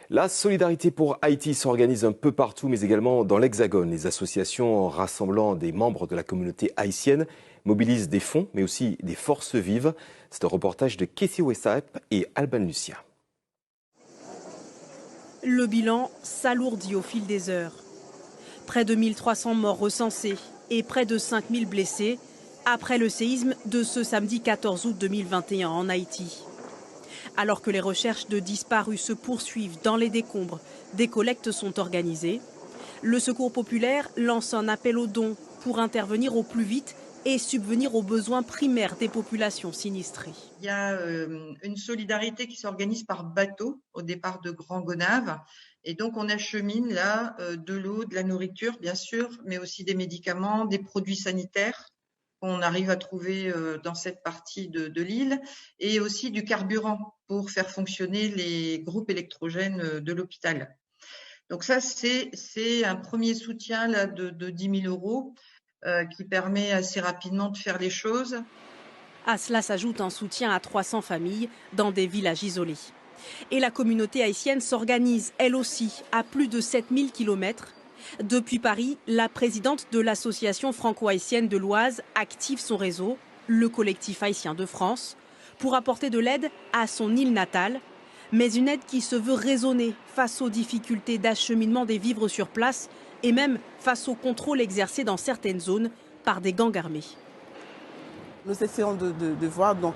La solidarité pour Haïti s'organise un peu partout, mais également dans l'Hexagone. Les associations rassemblant des membres de la communauté haïtienne mobilisent des fonds, mais aussi des forces vives. C'est un reportage de Kessie Wessap et Alban Lucia. Le bilan s'alourdit au fil des heures. Près de 1300 morts recensés et près de 5000 blessés après le séisme de ce samedi 14 août 2021 en Haïti. Alors que les recherches de disparus se poursuivent dans les décombres, des collectes sont organisées. Le Secours populaire lance un appel aux dons pour intervenir au plus vite et subvenir aux besoins primaires des populations sinistrées. Il y a une solidarité qui s'organise par bateau au départ de Grand Gonave. Et donc, on achemine là de l'eau, de la nourriture, bien sûr, mais aussi des médicaments, des produits sanitaires qu'on arrive à trouver dans cette partie de l'île, et aussi du carburant pour faire fonctionner les groupes électrogènes de l'hôpital. Donc ça, c'est un premier soutien là, de 10 000 euros qui permet assez rapidement de faire les choses. À cela s'ajoute un soutien à 300 familles dans des villages isolés. Et la communauté haïtienne s'organise, elle aussi, à plus de 7000 km. Depuis Paris, la présidente de l'association franco-haïtienne de l'Oise active son réseau, le collectif haïtien de France, pour apporter de l'aide à son île natale, mais une aide qui se veut raisonnée face aux difficultés d'acheminement des vivres sur place et même face au contrôle exercé dans certaines zones par des gangs armés. Nous essayons de voir donc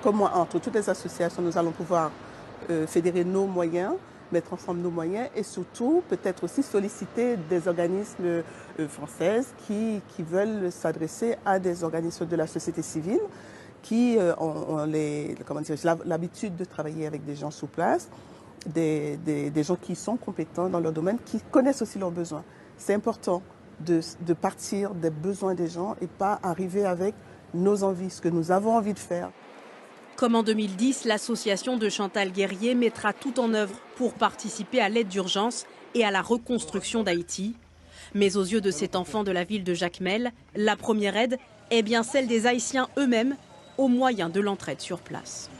comment entre toutes les associations nous allons pouvoir fédérer nos moyens, mettre ensemble nos moyens et surtout peut-être aussi solliciter des organismes françaises qui veulent s'adresser à des organismes de la société civile qui ont l'habitude de travailler avec des gens sur place, des gens qui sont compétents dans leur domaine, qui connaissent aussi leurs besoins. C'est important de partir des besoins des gens et pas arriver avec nos envies, ce que nous avons envie de faire. Comme en 2010, l'association de Chantal Guerrier mettra tout en œuvre pour participer à l'aide d'urgence et à la reconstruction d'Haïti. Mais aux yeux de cet enfant de la ville de Jacmel, la première aide est bien celle des Haïtiens eux-mêmes au moyen de l'entraide sur place.